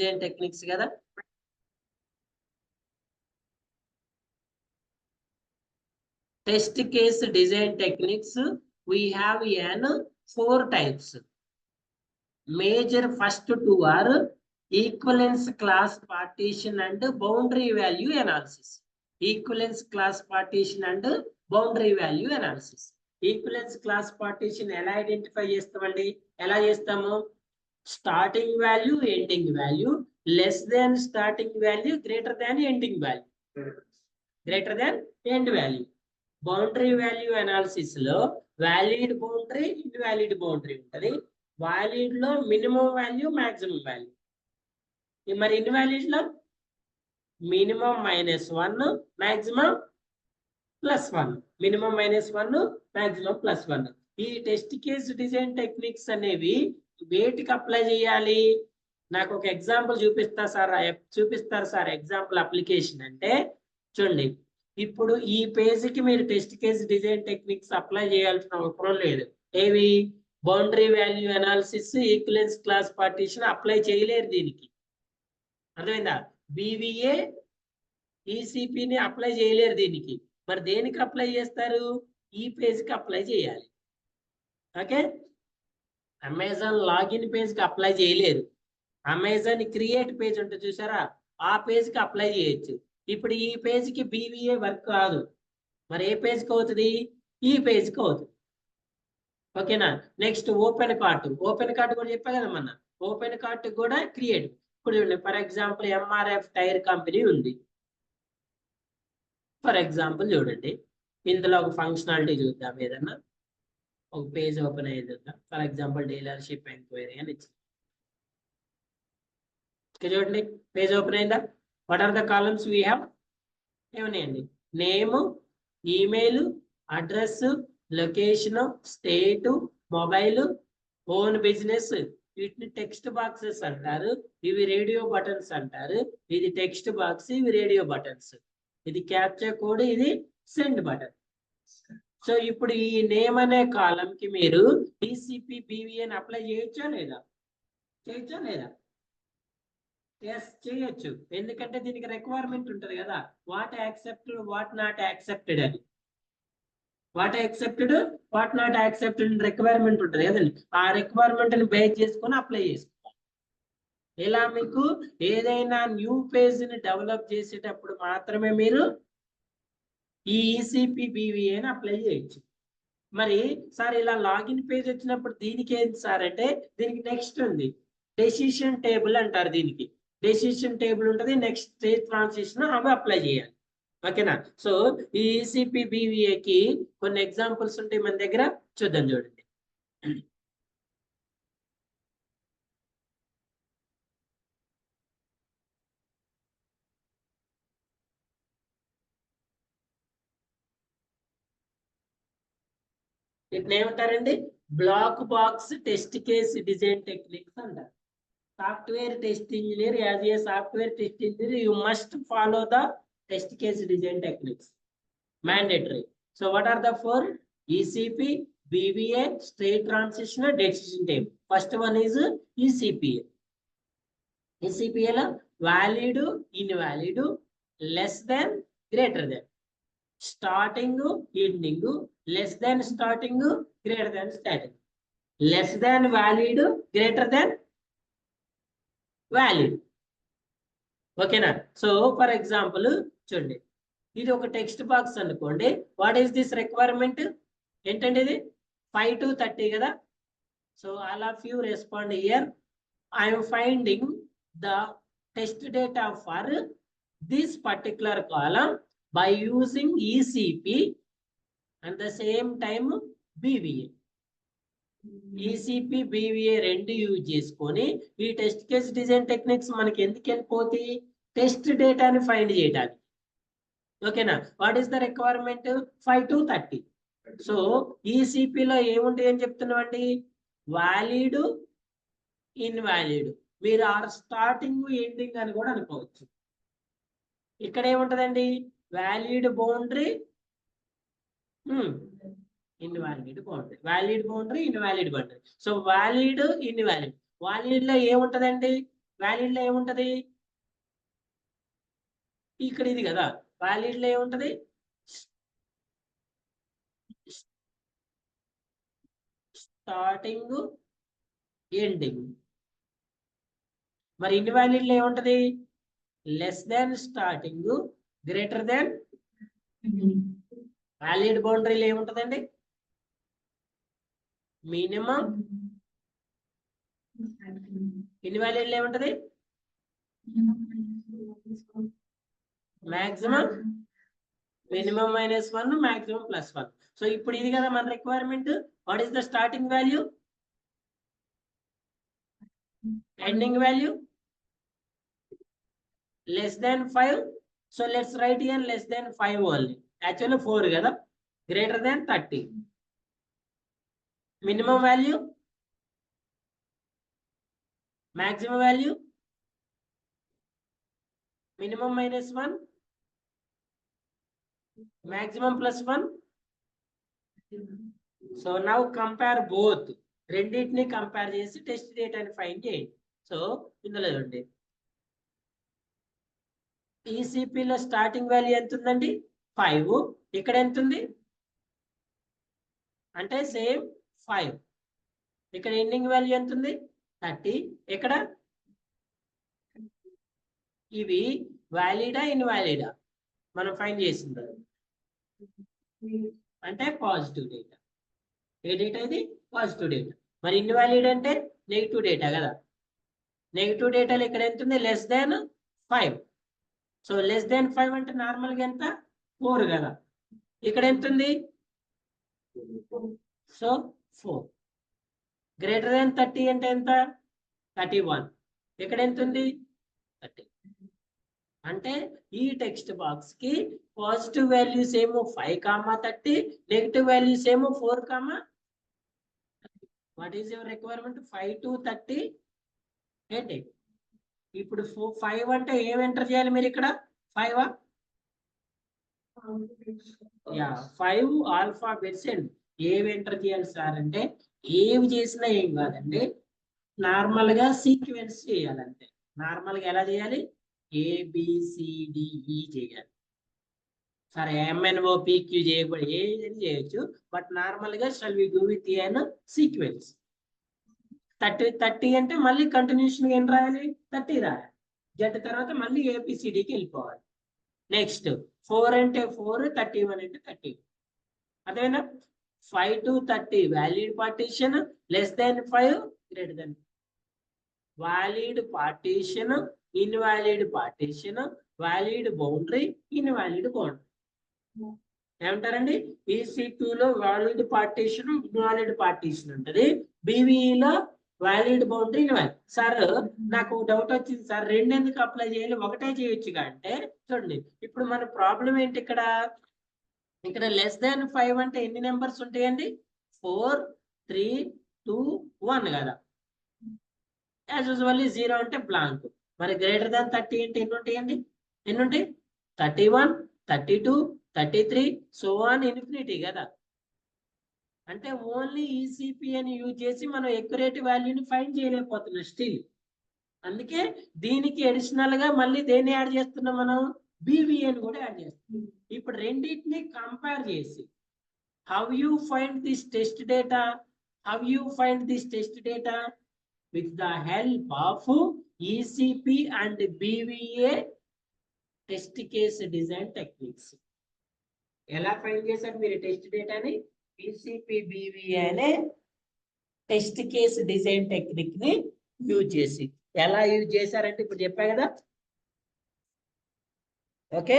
Design techniques కదా. Test case design techniques, we have an 4 types. Major first two are equivalence class partition and boundary value analysis. Equivalence class partition and boundary value analysis. Equivalence class partition ఎలా identify చేస్తామండి? ఎలా చేస్తాము? Starting value, ending value, less than starting value, greater than ending value, greater than end value. Boundary value analysis లో valid boundary, invalid boundary ఉంటుంది. Valid లో minimum value, maximum value. మరి invalid లో minimum -1, maximum +1. Minimum -1, maximum +1. ఈ test case design techniques అనేవి వేటికి apply చేయాలి? నాకు ఒక ఎగ్జాంపుల్ చూపిస్తారు సార్ ఎగ్జాంపుల్ అప్లికేషన్ అంటే చూడండి. ఇప్పుడు ఈ పేజీకి మీరు test case design techniques apply చేయాల్సిన అవసరం లేదు. ఏవి? Boundary value analysis, equivalence class partition apply చేయలేరు దీనికి. అర్థమైందా? బీవీఏ, ఈసీపీని అప్లై చేయలేరు దీనికి. మరి దేనికి అప్లై చేస్తారు? ఈ పేజ్కి అప్లై చేయాలి. ఓకే, అమెజాన్ లాగిన్ పేజ్కి అప్లై చేయలేరు. అమెజాన్ క్రియేట్ పేజ్ ఉంటుంది చూసారా, ఆ పేజ్కి అప్లై చేయొచ్చు. ఇప్పుడు ఈ పేజ్కి బీవీఏ వర్క్ కాదు. మరి ఏ పేజ్కి అవుతుంది? ఈ పేజ్కి అవుతుంది. ఓకేనా? Next open cart. Open cart కూడా చెప్పా కదా మన, ఓపెన్ కార్ట్ కూడా క్రియేట్. ఇప్పుడు చూడండి, for example MRF tyre company ఉంది. ఫర్ ఎగ్జాంపుల్ చూడండి, ఇందులో ఒక ఫంక్షనాలిటీ చూద్దాం. ఏదన్నా ఒక పేజ్ ఓపెన్ అయ్యేది చూద్దాం. ఫర్ ఎగ్జాంపుల్ డీలర్షిప్ ఎంక్వైరీ అని ఇచ్చింది. చూడండి, పేజ్ ఓపెన్ అయిందా? What are the columns we have? ఏమన్నాయండి? Name, email, address, location, state, mobile, own business. వీటిని టెక్స్ట్ బాక్సెస్ అంటారు. ఇవి రేడియో బటన్స్ అంటారు. ఇది టెక్స్ట్ బాక్స్, ఇవి రేడియో బటన్స్. ఇది క్యాప్చర్ కోడ్, ఇది సెండ్ బటన్. సో ఇప్పుడు ఈ నేమ్ అనే కాలం కి మీరు టీసీపీ బీవీఏని అప్లై చేయొచ్చా లేదా? చేయొచ్చా లేదా? ఎస్, చేయొచ్చు. ఎందుకంటే దీనికి రిక్వైర్మెంట్ ఉంటుంది కదా, what accepted, what not accepted అని. What accepted, what not accepted requirement ఉంటుంది కదండి. ఆ రిక్వైర్మెంట్ ని బేస్ చేసుకొని అప్లై చేసుకోవాలి. ఇలా మీకు ఏదైనా న్యూ పేజ్ ని డెవలప్ చేసేటప్పుడు మాత్రమే మీరు ఈ ఈసీపీ బీవీఏని అప్లై చేయొచ్చు. మరి సార్ ఇలా లాగిన్ పేజ్ వచ్చినప్పుడు దీనికి ఏంటి సార్ అంటే, దీనికి నెక్స్ట్ ఉంది డెసిషన్ టేబుల్ అంటారు. దీనికి డెసిషన్ టేబుల్ ఉంటుంది. నెక్స్ట్ స్టేజ్ ట్రాన్సిషన్ అవి అప్లై చేయాలి. ఓకేనా? సో ఈ ఈసీపీ బీవీఏకి కొన్ని ఎగ్జాంపుల్స్ ఉంటాయి మన దగ్గర, చూద్దాం. చూడండి, వీటిని ఏమంటారండి? Black box test case design techniques అంటారు. Software test engineer, as a software test engineer, you must follow the test case design techniques. Mandatory. So what are the 4? ECP, BVA, state transition, decision table. First one is ECPA. ECPA la valid, invalid, less than, greater than. Starting, ending, less than starting, greater than starting. Less than valid, greater than valid. Okay na? So for example, చూడండి, ఇది ఒక text box అనుకోండి. What is this requirement? ఏంటంటే ఇది 5 to 30 కదా. So all of you respond here. I'm finding the test data for this particular column by using ECP and the same time BVA. ECP BVA రెండు use చేసుకొని ఈ test case design techniques మనకి ఎందుకు వెళ్ళిపోతాయి? Test డేటాని find చేయడానికి. ఓకేనా? What is the requirement? 5 to 30. So ఈసీపీలో ఏముంటాయి అని చెప్తున్నామండి? Valid, invalid. మీరు ఆర్ స్టార్టింగ్, ఎండింగ్ అని కూడా అనుకోవచ్చు. ఇక్కడ ఏముంటదండి? Valid boundary, invalid boundary. Valid boundary, invalid boundary. So valid, invalid. Valid లో ఏముంటదండి? వ్యాలిడ్ లో ఏముంటది ఇక్కడ ఇది కదా వ్యాలిడ్ లో ఏముంటది స్టార్టింగ్ ఎండింగ్ మరి ఇన్వాలిడ్ లో ఏముంటది less than starting greater than valid బౌండరీలో ఏముంటదండి మినిమం ఇన్వాలిడ్ లో ఏముంటది మాక్సిమం మినిమం -1 మాక్సిమం +1 సో ఇప్పుడు ఇది కదా మన requirement what is the starting value ending value less than 5 so let's write here less than 5 only actually 4 kada greater than 30 minimum value maximum value minimum -1 maximum +1 so now compare both రెండిటిని compare చేసి test డేటాని find చేయండి so ఇందులో చూడండి ECP లో starting value ఎంత ఉందండి 5 ఇక్కడ ఎంత ఉంది అంటే సేమ్ 5 ఇక్కడ ఎండింగ్ వాల్యూ ఎంత ఉంది 30 ఇక్కడ ఇవి వ్యాలిడా ఇన్వాలిడా మనం ఫైండ్ చేసింది అంటే పాజిటివ్ డేటా ఏ డేటా ఇది పాజిటివ్ డేటా మరి ఇన్వాలిడ్ అంటే నెగిటివ్ డేటా కదా నెగిటివ్ డేటాలో ఇక్కడ ఎంత ఉంది less than 5 so less than 5 అంటే నార్మల్ గా ఎంత 4 కదా ఇక్కడ ఎంత ఉంది సో 4 గ్రేటర్ దాన్ 30 అంటే ఎంత 31 ఇక్కడ ఎంత ఉంది 30 అంటే ఈ టెక్స్ట్ బాక్స్ కి పాజిటివ్ వాల్యూస్ ఏమో 5, 30 నెగిటివ్ వాల్యూస్ ఏమో 4, what is your requirement 5 to 30 ఏంటి ఇప్పుడు 5 అంటే ఏం ఎంటర్ చేయాలి మీరు ఇక్కడ 5 యా 5 ఆల్ఫాబెట్స్ ఏవి ఎంటర్ చేయాలి సార్ అంటే ఏవి చేసినా ఏం కాదండి నార్మల్ గా సీక్వెన్స్ చేయాలంటే నార్మల్ గా ఎలా చేయాలి ABCDE చేయాలి సరే MNOPQ చేయకూడదు ఏది చేయొచ్చు బట్ నార్మల్ గా shall we do with n sequence 30 అంటే మళ్ళీ కంటిన్యూషన్ ఏం రాయాలి 30 రాయాలి జట్ తర్వాత మళ్ళీ ABCDకి వెళ్ళిపోవాలి నెక్స్ట్ 4 అంటే 4 31 అంటే 30 అదేనా 5 to 30 valid partition less than 5 greater than valid partition invalid partition valid boundary invalid boundary ఏమంటారండి EC2 లో వ్యాలిడ్ పార్టీషన్ ఇన్వాలిడ్ పార్టీషన్ ఉంటది BVE valid boundary invalid sir నాకు డౌట్ వచ్చింది సార్ రెండు ఎందుకు అప్లై చేయాలి ఒకటే చేయొచ్చుగా అంటే చూడండి ఇప్పుడు మన ప్రాబ్లం ఏంటి ఇక్కడ లెస్ దాన్ 5 అంటే ఎన్ని నెంబర్స్ ఉంటాయండి 4 3 2 1 కదా యాజ్ యూజువల్లీ 0 అంటే బ్లాంక్ మరి గ్రేటర్ దాన్ 30 అంటే ఎన్ని ఉంటాయండి ఎన్ని ఉంటాయి 31 32 33 సో ఆన్ ఇన్ఫినిటీ కదా అంటే ఓన్లీ ఈసీపీ అని యూజ్ చేసి మనం ఎక్యురేట్ వాల్యూని ఫైండ్ చేయలేకపోతున్నాం స్టిల్ అందుకే దీనికి అడిషనల్ గా మళ్ళీ దేన్ని యాడ్ చేస్తున్నాం మనం BVE అని కూడా యాడ్ చేస్తున్నాం ఇప్పుడు రెండింటిని కంపేర్ చేసి how you find this test data with the help of ECP and BVE test case design techniques ఎలా ఫైండ్ చేశారు మీరు టెస్ట్ డేటాని ఈసీపీ BVE అనే టెస్ట్ కేస్ డిజైన్ టెక్నిక్ ని యూజ్ చేసి ఎలా యూజ్ చేశారంటే ఇప్పుడు చెప్పా కదా okay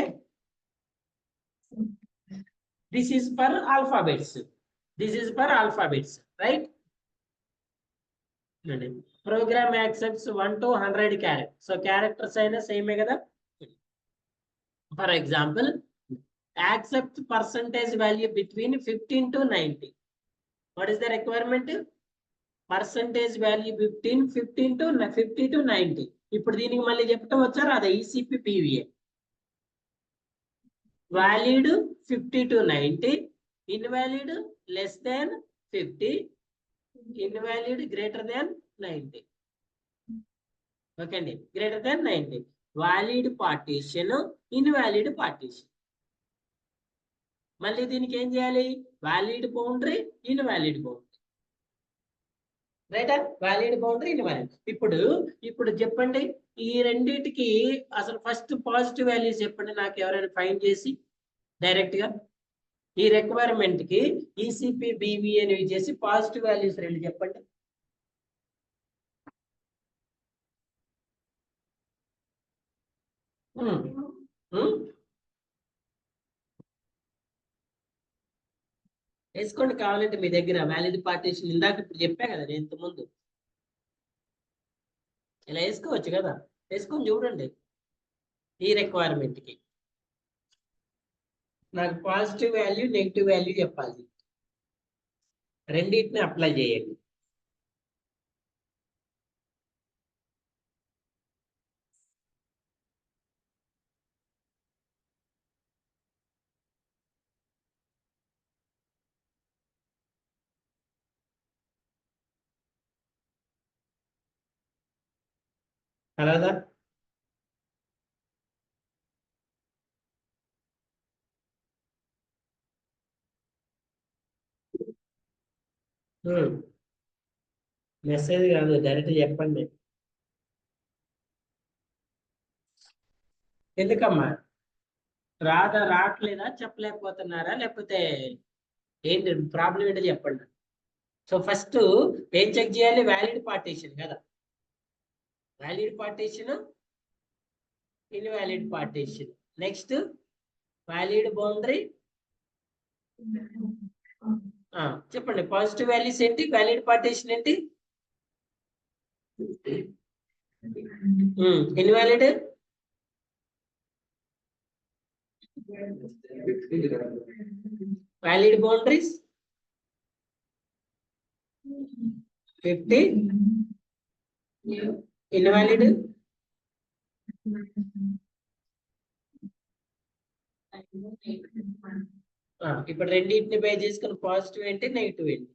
this is for alphabets right program accepts 1 to 100 character so characters అయినా సేమే కదా for example accept percentage value between 15 to 90 what is the requirement percentage value between 50 to 90 ఇప్పుడు దీనికి మళ్ళీ చెప్పటం వచ్చారు అదే ECP BVE valid 50 to 90 invalid less than 50 invalid greater than 90 okay అండి, greater than 90. Valid partition, invalid partition. మళ్ళీ దీనికి ఏం చేయాలి? Valid boundary, invalid boundary. రైటా? Valid boundary, invalid. ఇప్పుడు చెప్పండి, ఈ రెండిటికి అసలు ఫస్ట్ పాజిటివ్ వాల్యూస్ చెప్పండి నాకు, ఎవరైనా ఫైండ్ చేసి డైరెక్ట్ గా. ఈ రిక్వైర్మెంట్ కి ఈసిపి బివి అనేవి చేసి పాజిటివ్ వాల్యూస్ రెండు చెప్పండి. వేసుకోండి కావాలంటే మీ దగ్గర వ్యాలిడ్ పార్టీషన్. ఇందాక ఇప్పుడు చెప్పా కదా నేను ఇంతకుముందు, ఇలా వేసుకోవచ్చు కదా, వేసుకొని చూడండి. ఈ రిక్వైర్మెంట్ కి నాకు పాజిటివ్ వాల్యూ, నెగిటివ్ వాల్యూ చెప్పాలి, రెండింటిని అప్లై చేయండి. అలాగా మెసేజ్ కాదు, డైరెక్ట్ చెప్పండి. ఎందుకమ్మా రావట్లేదా, చెప్పలేకపోతున్నారా, లేకపోతే ఏంటి ప్రాబ్లం ఏంటో చెప్పండి. సో ఫస్ట్ ఏం చెక్ చేయాలి? వ్యాలిడ్ పార్టీషన్ కదా, valid partition, invalid partition. Next valid boundary. చెప్పండి పాజిటివ్ వాల్యూస్ ఏంటి, వ్యాలిడ్ పార్టీషన్ ఏంటి, ఇన్వాలిడ్ వ్యాలిడ్ బౌండరీస్ 50, ఇన్వాలిడ్ ఇప్పుడు రెండింటిని బై చేసుకుని పాజిటివ్ ఏంటి, నెగిటివ్ ఏంటి?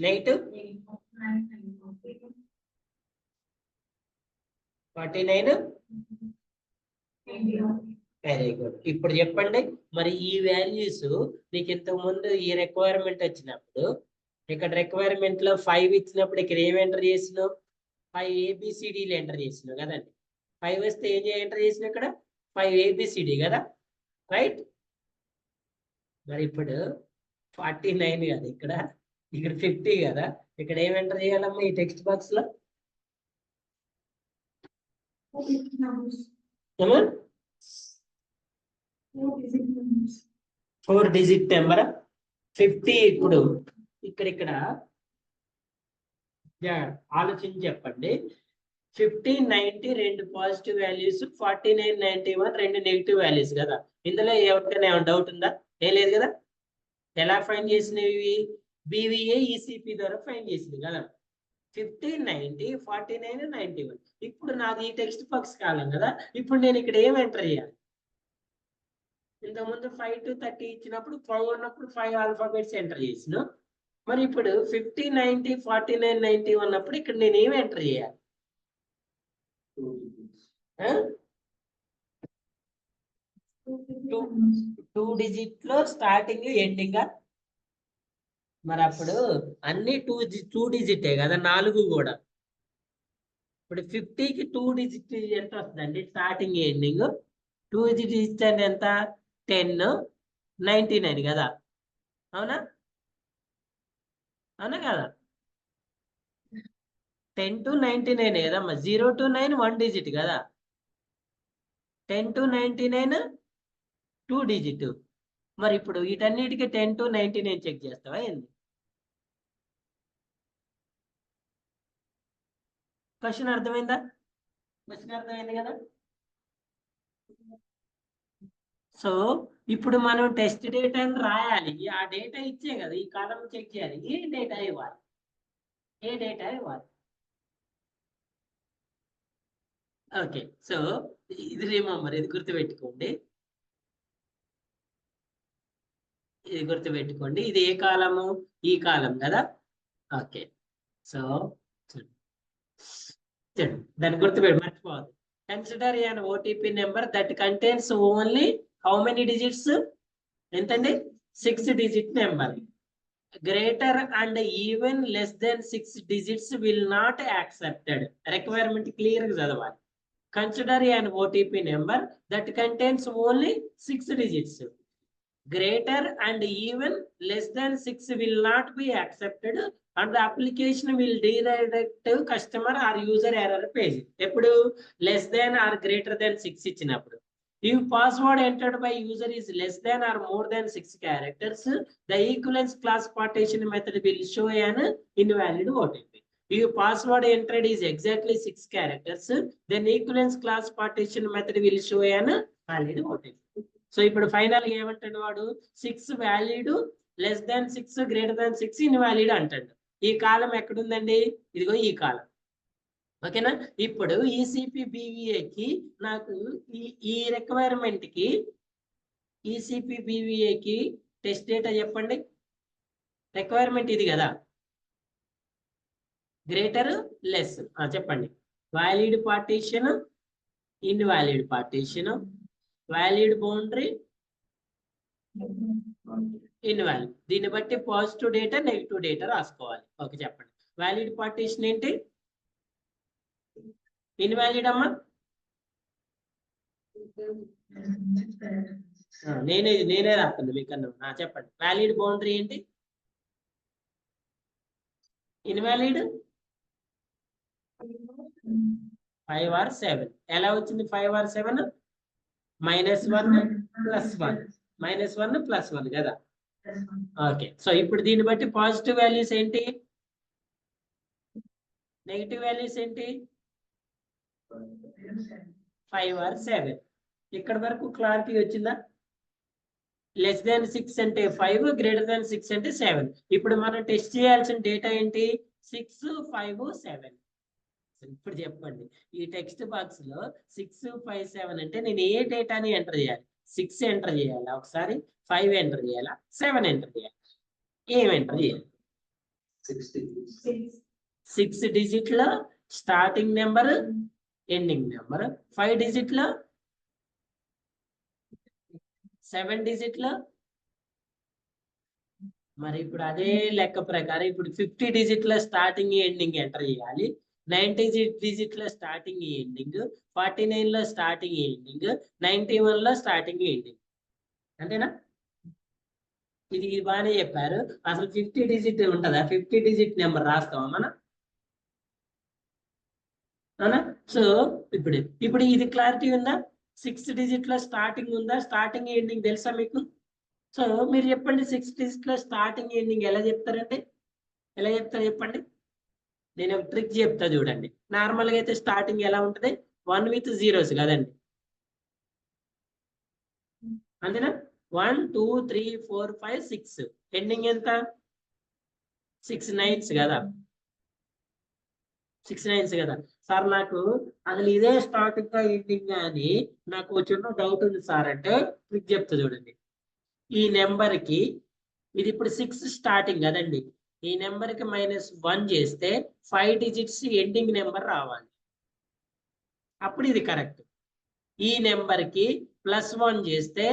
నెగిటివ్ 49. Very good. ఇప్పుడు చెప్పండి మరి ఈ వాల్యూస్ నీకు ఇంతకు ముందు ఈ రిక్వైర్మెంట్ వచ్చినప్పుడు, ఇక్కడ రిక్వైర్మెంట్ లో 5 ఇచ్చినప్పుడు ఇక్కడ ఏం ఎంటర్ చేసినావు? 5 ABCDలు ఎంటర్ చేసినావు కదండి. 5 వస్తే ఏం ఎంటర్ చేసినావు? ఇక్కడ 5 ABCD కదా, రైట్? మరి ఇప్పుడు 49 కదా, ఇక్కడ 50 కదా, ఇక్కడ ఏం ఎంటర్ చేయాలమ్మా ఈ టెక్స్ట్ బాక్స్ లో? 4 డిజిట్ నెంబర్ 50. ఇప్పుడు ఇక్కడ ఆలోచించి చెప్పండి. 50, 90 రెండు పాజిటివ్ వాల్యూస్, 49, 91 రెండు నెగిటివ్ వాల్యూస్ కదా. ఇందులో ఎవరికైనా ఏమైనా డౌట్ ఉందా? ఏం లేదు కదా. ఎలా ఫైండ్ చేసినవి? BVA ECP ద్వారా ఫైండ్ చేసింది కదా. 50, 90, 49, 91. ఇప్పుడు నాది ఈ టెక్స్ట్ బాక్స్ కాలం కదా. ఇప్పుడు నేను ఇక్కడ ఏం ఎంటర్ చేయాలి? ఇంతకుముందు 5 to 30 ఇచ్చినప్పుడు 5 ఉన్నప్పుడు 5 ఆల్ఫాబెట్స్ ఎంటర్ చేసిన. మరి ఇప్పుడు 50, 90, 49, 90 ఉన్నప్పుడు ఇక్కడ నేను ఏమి ఎంటర్ చేయాలి? 2 డిజిట్ లో స్టార్టింగ్ ఎండింగ్. మరి అప్పుడు అన్ని 2 డిజిటే కదా, 4 కూడా. ఇప్పుడు 50కి 2 డిజిట్ ఎంత వస్తుందండి? స్టార్టింగ్ ఎండింగ్ 2 డిజిట్ అంటే ఎంత? 10, 99 కదా, అవునా? అవునా కదా? 10 to 99 కదమ్మా. 0 to 9 1 డిజిట్ కదా, 10 to 99 2 డిజిట్. మరి ఇప్పుడు వీటన్నిటికీ 10 to 99 చెక్ చేస్తావా ఏంది? క్వశ్చన్ అర్థమైందా? క్వశ్చన్ అర్థమైంది కదా. సో ఇప్పుడు మనం టెస్ట్ డేటాను రాయాలి. ఆ డేటా ఇచ్చే కదా ఈ కాలం చెక్ చేయాలి. ఏ డేటా ఇవ్వాలి? ఏ డేటా ఇవ్వాలి? ఓకే, సో ఇది రిమెంబర్, ఇది గుర్తుపెట్టుకోండి. ఇది గుర్తుపెట్టుకోండి. ఇది ఏ కాలము? ఈ కాలం కదా. ఓకే, సో దాన్ని గుర్తుపెట్టి మర్చిపోవద్దు. Consider an OTP number that contains only how many digits? ఎంతండి? 6 digit number. Greater and even less than 6 digits will not accepted. Requirement clear గా చదవాలి. Consider an OTP number that contains only 6 digits. Greater and even less than 6 will not be accepted and the application will redirect to customer or user error page. ఎప్పుడు less than or greater than 6 ఇచ్చినప్పుడు. If password entered by user is less than or more than 6 characters, the equivalence class partition method will show an invalid OTP. If password entered is exactly 6 characters, then equivalence class partition method will show an valid OTP. So ఇప్పుడు final గా ఏమంటాడు వాడు? 6 valid, less than 6, greater than 6 invalid అంటాడు. ఈ కాలం ఎక్కడుందండి? ఇదిగో ఈ కాలం. ఓకేనా? ఇప్పుడు ఈసిపి బివిఏకి నాకు ఈ రిక్వైర్మెంట్ కి ఈసిపి బివిఏకి టెస్ట్ డేటా చెప్పండి. రిక్వైర్మెంట్ ఇది కదా, గ్రేటర్ లెస్ చెప్పండి. Valid partition, invalid partition, valid boundary, invalid. దీన్ని బట్టి పాజిటివ్ డేటా, నెగిటివ్ డేటా రాసుకోవాలి. ఓకే, చెప్పండి. వ్యాలిడ్ పార్టీషన్ ఏంటి? ఇన్వాలిడ్ అమ్మా? నేనే రాస్తాను మీకన్నా. చెప్పండి. వ్యాలిడ్ బౌండరీ ఏంటి? Invalid 5 or 7. ఎలా వచ్చింది 5 or 7? -1 + 1, -1 + 1 కదా. ఓకే, సో ఇప్పుడు దీన్ని బట్టి పాజిటివ్ వాల్యూస్ ఏంటి, నెగిటివ్ వాల్యూస్ ఏంటి? 5 or 7. ఇక్కడ వరకు క్లారిటీ వచ్చిందా? లెస్ దాన్ 6 అంటే 5, గ్రేటర్ దాన్ 6 అంటే 7. ఇప్పుడు మనం టెస్ట్ చేయాల్సిన డేటా ఏంటి? 6, 5, 7. ఇప్పుడు చెప్పండి, ఈ టెక్స్ట్ బాక్స్ లో 6, 5, 7 అంటే నేను ఏ డేటాని ఎంటర్ చేయాలి? 6 ఎంటర్ చేయాలా ఒకసారి, 5 ఎంటర్ చేయాలా, 7 ఎంటర్ చేయాలి? ఏం ఎంటర్ చేయాలి? 6 డిజిట్ లో starting number, ending number. 5 digit లో, 7 డిజిట్ లో. మరి ఇప్పుడు అదే లెక్క ప్రకారం ఇప్పుడు 50 డిజిట్ లో స్టార్టింగ్ ఎండింగ్ ఎంటర్ చేయాలి. 90 డిజిట్ లో స్టార్టింగ్ ఎండింగ్, 49 లో స్టార్టింగ్ ఎండింగ్, 91 లో స్టార్టింగ్ ఎండింగ్. అంతేనా? ఇది బాగానే చెప్పారు. అసలు 50 డిజిట్ ఉంటుందా? 50 డిజిట్ నెంబర్ రాస్తామా మనం? అవునా? సో ఇప్పుడు ఇది క్లారిటీ ఉందా? 6 డిజిట్ లో స్టార్టింగ్ ఉందా, స్టార్టింగ్ ఎండింగ్ తెలుసా మీకు? సో మీరు చెప్పండి, 6 డిజిట్ లో స్టార్టింగ్ ఎండింగ్ ఎలా చెప్తారంటే? ఎలా చెప్తారు చెప్పండి? నేను ఒక ట్రిక్ చెప్తా చూడండి. నార్మల్ గా అయితే స్టార్టింగ్ ఎలా ఉంటది? 1 with zeros కదండి. అంతేనా? 1, 2, 3, 4, 5, 6. ఎండింగ్ ఎంత? 6 9s కదా. 6 9s కదా. సార్ నాకు అసలు ఇదే స్టార్టింగ్ గా ఎండింగ్ అని నాకు చిన్న డౌట్ ఉంది సార్ అంటే ట్రిక్ చెప్తా చూడండి. ఈ నెంబర్ కి ఇది ఇప్పుడు 6 స్టార్టింగ్ కదండి. ఈ నెంబర్ కి -1 చేస్తే 5 డిజిట్స్ ఎండింగ్ నెంబర్ రావాలి. అప్పుడు ఇది కరెక్ట్. ఈ నెంబర్ కి +1 చేస్తే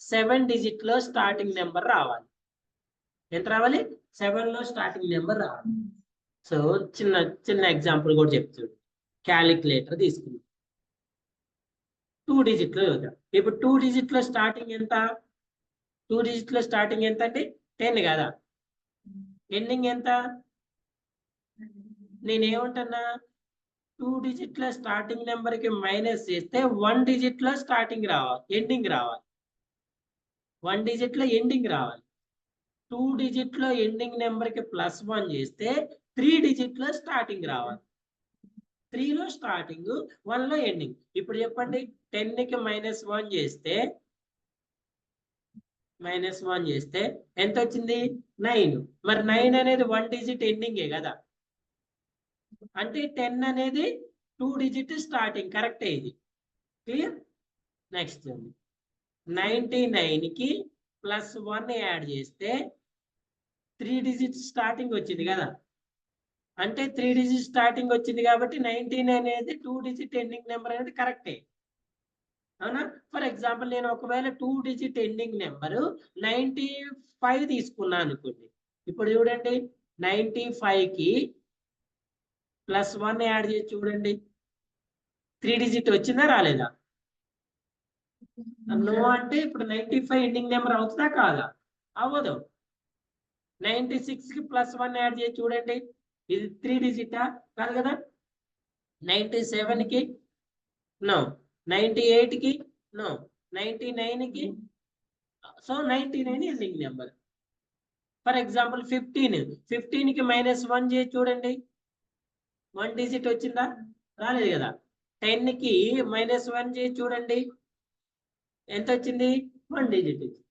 7 డిజిట్ లో స్టార్టింగ్ నెంబర్ రావాలి. ఎంత రావాలి? 7 లో స్టార్టింగ్ నెంబర్ రావాలి. సో చిన్న ఎగ్జాంపుల్ కూడా చెప్తాడు. క్యాలిక్యులేటర్ తీసుకుందాం. 2 డిజిట్ లో చూద్దాం. ఇప్పుడు 2 డిజిట్ లో స్టార్టింగ్ ఎంత? 2 డిజిట్ లో స్టార్టింగ్ ఎంత అంటే 10 కదా. ఎండింగ్ ఎంత? నేనేమంటున్నా, 2 డిజిట్ లో స్టార్టింగ్ నెంబర్ కి మైనస్ చేస్తే 1 డిజిట్ లో స్టార్టింగ్ రావాలి, ఎండింగ్ రావాలి. 1 డిజిట్ లో ఎండింగ్ రావాలి. 2 డిజిట్ లో ఎండింగ్ నెంబర్ కి +1 చేస్తే 3 డిజిట్ లో స్టార్టింగ్ రావాలి. 3 లో స్టార్టింగ్, 1 లో ఎండింగ్. ఇప్పుడు చెప్పండి, 10 కి -1 చేస్తే ఎంత వచ్చింది? 9. మరి 9 అనేది 1 డిజిట్ ఎండింగే కదా. అంటే 10 అనేది 2 డిజిట్ స్టార్టింగ్. కరెక్టే ఇది. క్లియర్? నెక్స్ట్ 99 కి +1 యాడ్ చేస్తే 3 డిజిట్స్ స్టార్టింగ్ వచ్చింది కదా. అంటే 3 డిజిట్ స్టార్టింగ్ వచ్చింది కాబట్టి 19 అనేది 2 డిజిట్ ఎండింగ్ నెంబర్ అనేది కరెక్టే. అవునా? ఫర్ ఎగ్జాంపుల్ నేను ఒకవేళ 2 డిజిట్ ఎండింగ్ నెంబర్ 95 తీసుకున్నాను అనుకోండి. ఇప్పుడు చూడండి 95కి +1 యాడ్ చేసి చూడండి 3 డిజిట్ వచ్చిందా రాలేదా? నో అంటే ఇప్పుడు 95 ఎండింగ్ నెంబర్ అవుతుందా కాదా? అవ్వదు. 96కి +1 యాడ్ చేసి చూడండి, ఇది 3 డిజిటా? కాదు కదా. 97కి నో, 98కి నో, 99కి so 99 ending number. For example 15కి -1 చేసి చూడండి, 1 డిజిట్ వచ్చిందా? రాలేదు కదా. 10కి -1 చేసి చూడండి, ఎంత వచ్చింది? 1 డిజిట్ వచ్చింది.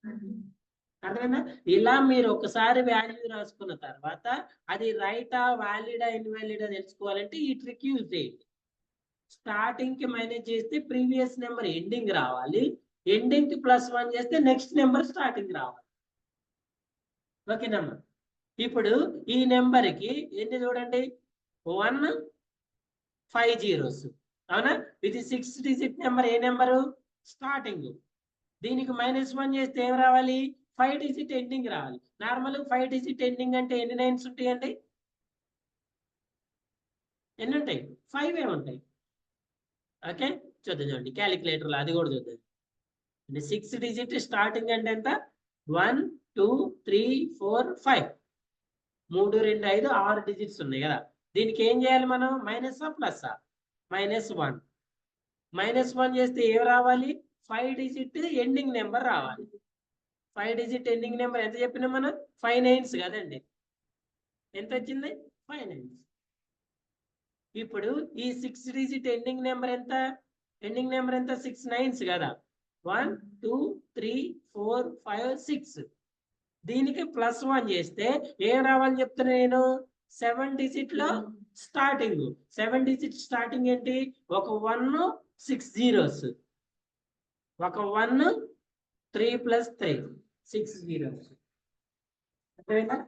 అర్థమైందా? ఇలా మీరు ఒకసారి వాల్యూ రాసుకున్న తర్వాత అది రైటా, వ్యాలిడా, ఇన్వాలిడా తెలుసుకోవాలంటే ఈ ట్రిక్ యూజ్ చేయండి. స్టార్టింగ్ కి మైనస్ చేస్తే ప్రీవియస్ నెంబర్ ఎండింగ్ రావాలి, ఎండింగ్ కి +1 చేస్తే నెక్స్ట్ నెంబర్ స్టార్టింగ్ రావాలి. ఓకేనమ్మా. ఇప్పుడు ఈ నెంబర్ కి ఎన్ని చూడండి, 1 5 zeros. అవునా? ఇది 6 డిజిట్ నెంబర్. ఏ నెంబరు? స్టార్టింగ్. దీనికి -1 చేస్తే ఏం రావాలి? 5 డిజిట్ ఎండింగ్ రావాలి. నార్మల్ 5 డిజిట్ ఎండింగ్ అంటే ఎన్ని నైన్స్ ఉంటాయండి? ఎన్ని ఉంటాయి? 5 ఉంటాయి. ఓకే, చూద్దాం చూడండి క్యాలిక్యులేటర్లో, అది కూడా చూద్దాం. 6 డిజిట్ స్టార్టింగ్ అంటే ఎంత? 1 2 3 4 5. 3 2 5 6 డిజిట్స్ ఉన్నాయి కదా. దీనికి ఏం చేయాలి మనం? మైనసా ప్లస్సా? -1. -1 చేస్తే ఏం రావాలి? 5 డిజిట్ ఎండింగ్ నెంబర్ రావాలి. 5 డిజిట్ ఎండింగ్ నెంబర్ ఎంత చెప్పినా మనం? 5 9s కదండి. ఎంత వచ్చింది? 5 9s. ఇప్పుడు ఈ 6 డిజిట్ ఎండింగ్ నెంబర్ ఎంత? ఎండింగ్ నెంబర్ ఎంత? 6 9s కదా. 1 2 3 4 5 6. దీనికి +1 చేస్తే ఏం రావాలని చెప్తున్నా నేను? 7 డిజిట్ లో స్టార్టింగ్. 7 డిజిట్ స్టార్టింగ్ ఏంటి? ఒక 1 6 zeros, ఒక 1 3 + 3 6 zeros. అర్థమైందా?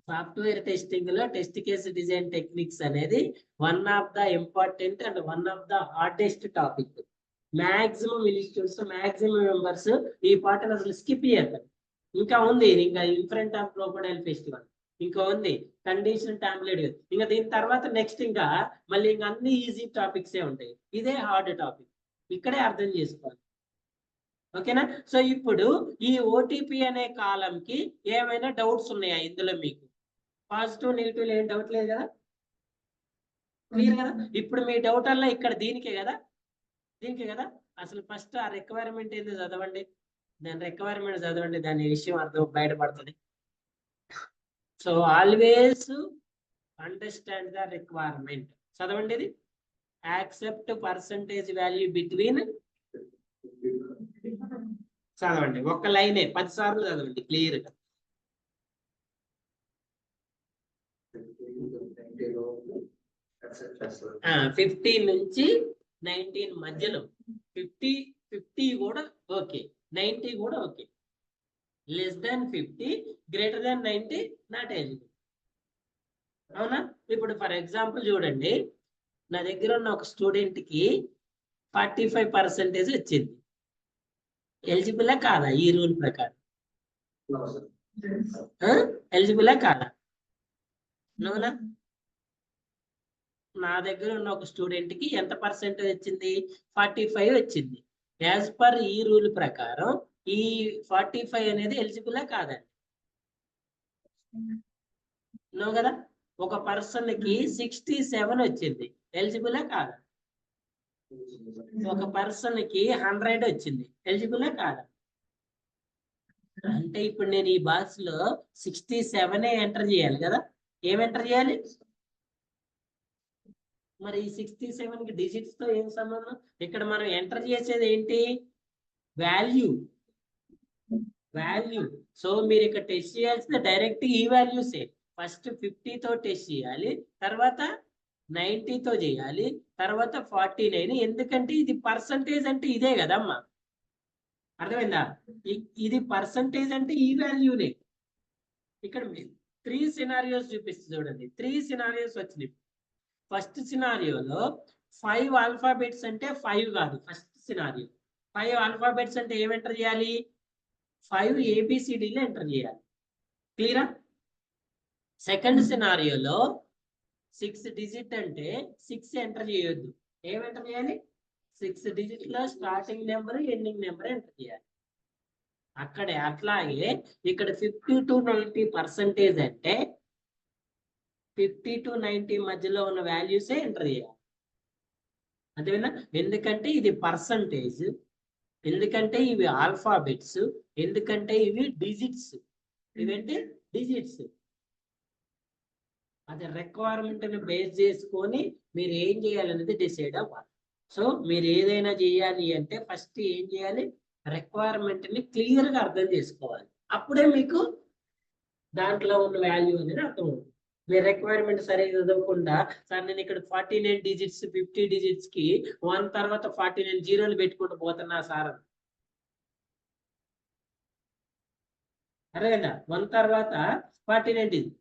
సాఫ్ట్వేర్ టెస్టింగ్ లో టెస్ట్ కేస్ డిజైన్ టెక్నిక్స్ అనేది one of the important and one of the hardest topic. Maximum institutes, maximum members ఈ పాటను అసలు స్కిప్ చేస్తారు. ఇంకా ఉంది, ఇంకా ఇన్ఫ్రంట్ ఆఫ్ క్రోకోడైల్ ఫెస్టివల్, ఇంకా ఉంది కండిషన్ టాంప్లెట్. ఇంకా దీని తర్వాత నెక్స్ట్ ఇంకా మళ్ళీ ఇంకా అన్ని ఈజీ టాపిక్సే ఉంటాయి. ఇదే హార్డ్ టాపిక్, ఇక్కడే అర్థం చేసుకోవాలి. ఓకేనా? సో ఇప్పుడు ఈ ఓటీపీ అనే కాలం కి ఏమైనా డౌట్స్ ఉన్నాయా ఇందులో? మీకు పాజిటివ్ నెగిటివ్ ఏం డౌట్ లేదు కదా? క్లియర్ కదా? ఇప్పుడు మీ డౌట్ అలా ఇక్కడ దీనికే కదా, దీనికే కదా. అసలు ఫస్ట్ ఆ రిక్వైర్మెంట్ ఏందో చదవండి, దాని రిక్వైర్మెంట్ చదవండి, దాని విషయం అర్థం బయటపడుతుంది. So always understand the requirement. చదవండి ఇది. Accept percentage value between. చదవండి, ఒక్క లైనే 10 సార్లు చదవండి క్లియర్ గా. 15 నుంచి 19 మధ్యలో. 50 కూడా ఓకే, 90 కూడా ఓకే. <50, <90 not eligible. అవునా? ఇప్పుడు ఫర్ ఎగ్జాంపుల్ చూడండి, నా దగ్గర ఉన్న ఒక స్టూడెంట్ కి 45% వచ్చింది. ఎలిజిబులా కాదా ఈ రూల్ ప్రకారం? ఎలిజిబులా కాదా? నోనా? నా దగ్గర ఉన్న ఒక స్టూడెంట్ కి ఎంత పర్సెంటేజ్ వచ్చింది? 45 వచ్చింది. యాజ్ పర్ ఈ రూల్ ప్రకారం ఈ 45 అనేది ఎలిజిబులా కాదండి? నో కదా. ఒక పర్సన్ కి 67 వచ్చింది, ఎలిజిబులా కాదా? ఒక పర్సన్ కి 100 వచ్చింది, ఎలిజిబులా కాదా? అంటే ఇప్పుడు నేను ఈ బాక్స్ లో 67 ఎంటర్ చేయాలి కదా. ఏం ఎంటర్ చేయాలి? మరి ఈ 67 కి డిజిట్స్ తో ఏం సంబంధం? ఇక్కడ మనం ఎంటర్ చేసేది ఏంటి? వాల్యూ. వాల్యూ. సో మీరు ఇక్కడ టెస్ట్ చేయాల్సిన డైరెక్ట్ ఈ వాల్యూసే. ఫస్ట్ 50 తో టెస్ట్ చేయాలి, తర్వాత 90 తో చేయాలి, తర్వాత 49. ఎందుకంటే ఇది పర్సంటేజ్ అంటే ఇదే కదమ్మా. అర్థమైందా? ఇది పర్సంటేజ్ అంటే ఈ వాల్యూనే. ఇక్కడ 3 సినారియోస్ చూపిస్తుంది చూడండి. 3 సినారియోస్ వచ్చినాయి. ఫస్ట్ సినారియోలో 5 ఆల్ఫాబెట్స్ అంటే 5 కాదు. ఫస్ట్ సినారియో 5 ఆల్ఫాబెట్స్ అంటే ఏం ఎంటర్ చేయాలి? 5 ABCDలు ఎంటర్ చేయాలి. క్లియరా? సెకండ్ సినారియోలో 6 డిజిట్ అంటే 6 ఎంటర్ చేయొద్దు. ఏం ఎంటర్ చేయాలి? 6 డిజిట్ లో starting number ending number enter చేయాలి. అక్కడే అట్లాగే ఇక్కడ 50 to 90% అంటే 50 to 90 మధ్యలో ఉన్న వాల్యూసే ఎంటర్ చేయాలి. అంతేనా? ఎందుకంటే ఇది పర్సంటేజ్, ఎందుకంటే ఇవి ఆల్ఫాబెట్స్, ఎందుకంటే ఇవి డిజిట్స్. ఇవేంటి? డిజిట్స్. అది రిక్వైర్మెంట్ ని బేస్ చేసుకొని మీరు ఏం చేయాలనేది డిసైడ్ అవ్వాలి. సో మీరు ఏదైనా చేయాలి అంటే ఫస్ట్ ఏం చేయాలి? రిక్వైర్మెంట్ ని క్లియర్ గా అర్థం చేసుకోవాలి. అప్పుడే మీకు దాంట్లో ఉన్న వాల్యూ అనేది అర్థమవుతుంది. మీరు రిక్వైర్మెంట్ సరిగ్గా చదవకుండా సార్ నేను ఇక్కడ 49 డిజిట్స్ 50 డిజిట్స్ కి 1 తర్వాత 49 జీరోలు పెట్టుకుంటూ పోతున్నా సార్. అరేనా? 1 తర్వాత 49 డిజిట్.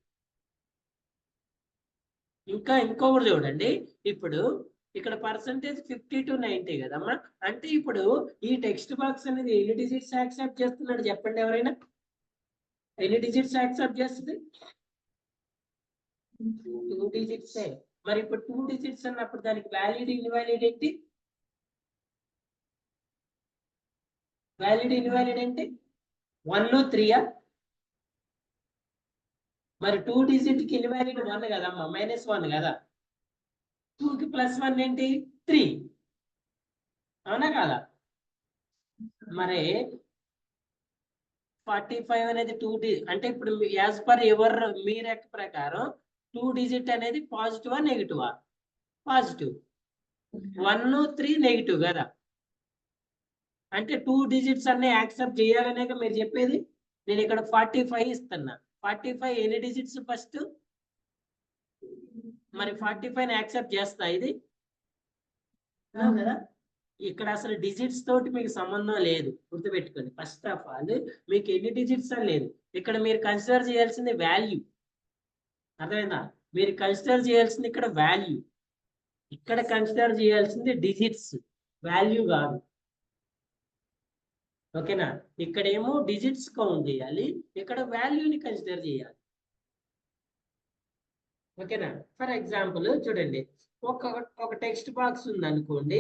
ఇంకొకటి చూడండి. ఇప్పుడు ఇక్కడ పర్సంటేజ్ 50 to 90 కదమ్మా. అంటే ఇప్పుడు ఈ టెక్స్ట్ బాక్స్ అనేది ఎన్ని డిజిట్స్ యాక్సెప్ట్ చేస్తున్నాడు చెప్పండి ఎవరైనా? ఎన్ని డిజిట్స్ యాక్సెప్ట్ చేస్తుంది? 2 డిజిట్సే. మరి ఇప్పుడు 2 డిజిట్స్ అన్నప్పుడు దానికి వ్యాలిడ్ ఇన్వాలిడ్ ఏంటి? వ్యాలిడ్ ఇన్వాలిడ్ ఏంటి? 1 3. మరి 2 డిజిట్ కి ఇన్వాలిడ్ 1 కదమ్మా, -1 కదా. 2 కి +1 ఏంటి? 3. అవునా కాదా? మరి 45 అనేది 2 అంటే ఇప్పుడు యాజ్ పర్ ఎవర్ మీ లెక్క ప్రకారం 2 డిజిట్ అనేది పాజిటివా నెగిటివా? పాజిటివ్. 1 3 నెగిటివ్ కదా. అంటే 2 డిజిట్స్ అన్ని యాక్సెప్ట్ చేయాలనే మీరు చెప్పేది. నేను ఇక్కడ 45 ఇస్తున్నా. 45 ఎన్ని డిజిట్స్ ఫస్ట్? మరి 45 యాక్సెప్ట్ చేస్తా ఇది కదా. ఇక్కడ అసలు డిజిట్స్ తోటి మీకు సంబంధం లేదు, గుర్తుపెట్టుకోండి. ఫస్ట్ ఆఫ్ ఆల్ మీకు ఎన్ని డిజిట్స్ అని లేదు. ఇక్కడ మీరు కన్సిడర్ చేయాల్సింది వాల్యూ. అర్థమైందా? మీరు కన్సిడర్ చేయాల్సింది ఇక్కడ వాల్యూ. ఇక్కడ కన్సిడర్ చేయాల్సింది డిజిట్స్, వాల్యూ కాదు. ఓకేనా? ఇక్కడేమో డిజిట్స్ కౌంట్ చేయాలి, ఇక్కడ వాల్యూని కన్సిడర్ చేయాలి. ఓకేనా? ఫర్ ఎగ్జాంపుల్ చూడండి, ఒక టెక్స్ట్ బాక్స్ ఉంది అనుకోండి.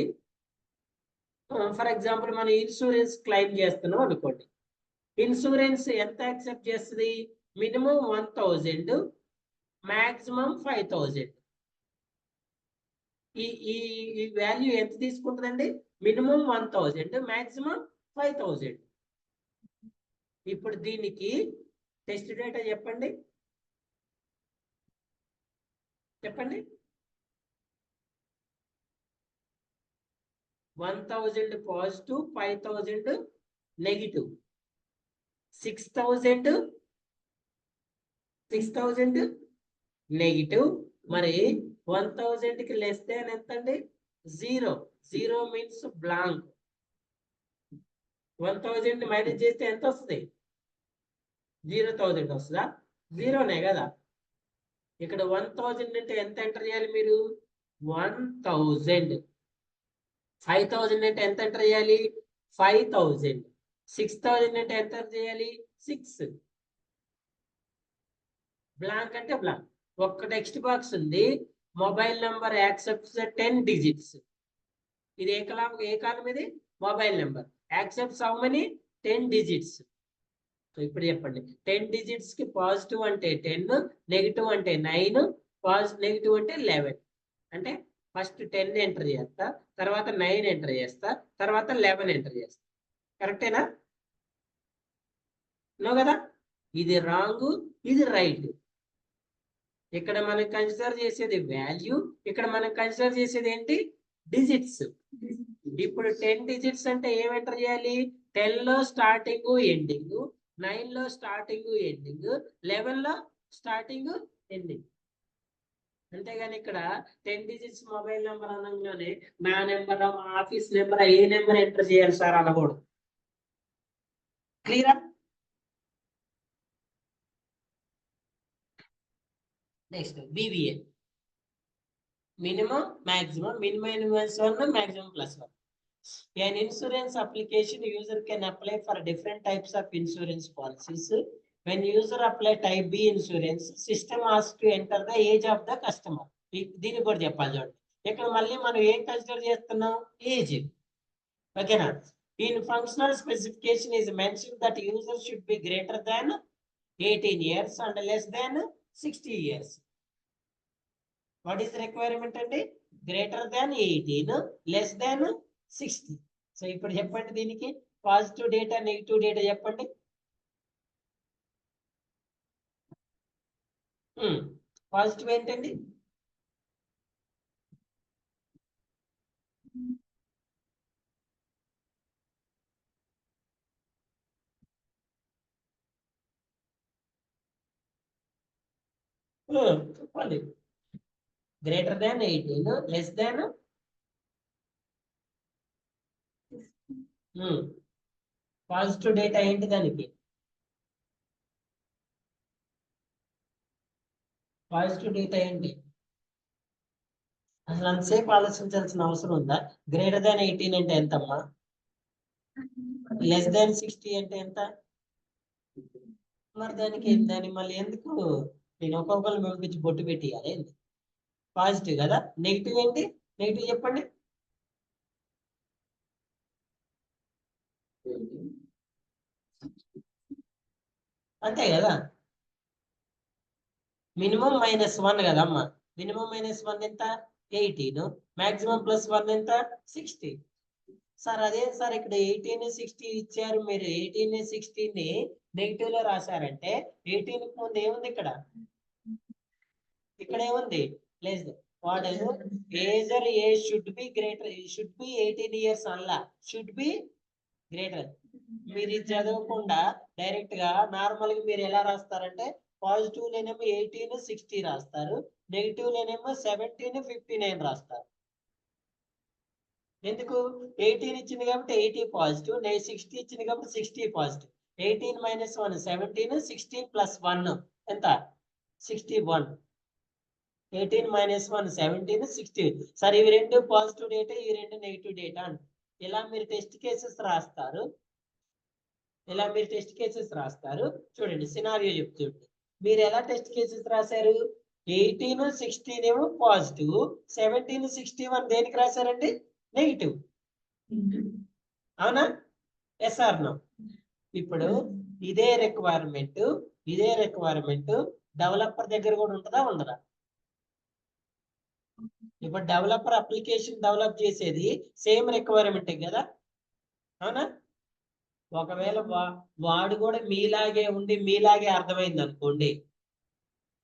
ఫర్ ఎగ్జాంపుల్ మనం ఇన్సూరెన్స్ క్లెయిమ్ చేస్తున్నాం అనుకోండి. ఇన్సూరెన్స్ ఎంత యాక్సెప్ట్ చేస్తుంది? Minimum 1000, maximum 5000. ఈ వాల్యూ ఎంత తీసుకుంటుందండి? Minimum 1000, maximum 5000. ఇప్పుడు దీనికి టెస్ట్ డేటా చెప్పండి. 1000 పాజిటివ్, 5000 నెగిటివ్, 6000 నెగిటివ్. మరి 1000 కి లెస్ దాన్ ఎంత అండి? 0. 0 మీన్స్ బ్లాంక్. 1000 మైనస్ చేస్తే ఎంత వస్తుంది? 0,000 వస్తుందా? 0నే కదా. ఇక్కడ 1000 అంటే ఎంత ఎంటర్ చేయాలి మీరు? 1000. 5000 అంటే ఎంత ఎంటర్ చేయాలి? 5000. 6000 అంటే ఎంత ఎంటర్ చేయాలి? 6. బ్లాంక్ అంటే బ్లాంక్. ఒక్క టెక్స్ట్ బాక్స్ ఉంది, మొబైల్ నెంబర్ యాక్సెప్ట్స్ 10 డిజిట్స్. ఇది ఏ కాలం ఇది? Mobile number accepts how many? 10 digits. So ఇప్పుడు చెప్పండి, 10 డిజిట్స్ కి పాజిటివ్ అంటే 10, నెగిటివ్ అంటే 9, నెగిటివ్ అంటే 11. అంటే ఫస్ట్ 10 ఎంటర్ చేస్తా, తర్వాత 9 ఎంటర్ చేస్తా, తర్వాత 11 ఎంటర్ చేస్తా. కరెక్టేనా? నో కదా. ఇది రాంగ్, ఇది రైట్. ఇక్కడ మనం కన్సిడర్ చేసేది వాల్యూ, ఇక్కడ మనం కన్సిడర్ చేసేది ఏంటి? డిజిట్స్. ఇప్పుడు 10 డిజిట్స్ అంటే ఏం ఎంటర్ చేయాలి? 10 లో స్టార్టింగ్ ఎండింగ్, 9 లో స్టార్టింగ్ ఎండింగ్, 11 లో స్టార్టింగ్ ఎండింగ్. అంతేగాని ఇక్కడ 10 డిజిట్స్ మొబైల్ నెంబర్ అనగానే నా నెంబర్, ఆఫీస్ నెంబర్, ఏ నెంబర్ ఎంటర్ చేయాలి సార్ అనకూడదు. క్లియరా? Next BVA, minimum maximum, minimum -1, maximum +1. An insurance application, user can apply for different types of insurance policies. When user apply type B insurance, system asks to enter the age of the customer. దీన్ని కూడా చెప్పాలి చూడండి. ఇక్కడ మళ్ళీ మనం ఏం consider చేస్తున్నాం? Age. ఓకేనా? In functional specification is mentioned that user should be greater than 18 years and less than 60 years. What is the requirement ante? Greater than 18, less than 60. So ఇప్పుడు చెప్పండి దీనికి పాజిటివ్ డేటా నెగిటివ్ డేటా చెప్పండి. Positive ఏంటండి? చెప్పండి. Greater than 18, less than positive data ఏంటి దానికి? Positive data ఏంటి? అసలు అంతసేపు ఆలోచించాల్సిన అవసరం ఉందా? గ్రేటర్ దాన్ 18 అంటే ఎంతమ్మా? లెస్ దాన్ 60 అంటే ఎంత? మరి దాన్ని మళ్ళీ ఎందుకు నేను ఒక్కొక్కరు పంపించి బొట్టు పెట్టియాలి? పాజిటివ్ కదా. నెగిటివ్ ఏంటి? నెగిటివ్ చెప్పండి. అంతే కదా. మినిమం -1 కదమ్మా. మినిమం -1 ఎంత? 18. మాక్సిమం +1 ఎంత? 60. సార్ అదే సార్ ఇక్కడ 18, 60 ఇచ్చారు. మీరు 18, 16 నెగిటివ్ లో రాశారంటే 18 కి ముందు ఏముంది ఇక్కడ? ఇక్కడ ఏముంది? Less. What age should be greater, should be 18 years Allah, should be greater. మీరు ఇది చదవకుండా డైరెక్ట్ గా నార్మల్ గా మీరు ఎలా రాస్తారంటే పాజిటివ్ లేనేమో 18, 60 రాస్తారు, నెగిటివ్ లేనేమో 17, 59 రాస్తారు. ఎందుకు? 18 ఇచ్చింది కాబట్టి 80 పాజిటివ్, 60 ఇచ్చింది కాబట్టి 60 పాజిటివ్. 18 - 1 17, 16 + 1 ఎంత? 61. 18 - 1 17, 60. సరే ఇవి రెండు పాజిటివ్ డేటా, ఈ రెండు నెగిటివ్ డేటా అంట. ఇలా మీరు టెస్ట్ కేసెస్ రాస్తారు. చూడండి సినారియో చెప్తుంది. మీరు ఎలా టెస్ట్ కేసెస్ రాశారు? 18, 16 ఏమో పాజిటివ్, 17, 61 దేనికి రాశారండి? నెగిటివ్. అవునా? Yes or no? ఇప్పుడు ఇదే రిక్వైర్మెంట్ డెవలపర్ దగ్గర కూడా ఉంటుందా ఉండదా? ఇప్పుడు డెవలపర్ అప్లికేషన్ డెవలప్ చేసేది సేమ్ రిక్వైర్మెంట్ కదా. అవునా? ఒకవేళ వాడు కూడా మీలాగే ఉండి మీలాగే అర్థమైంది అనుకోండి.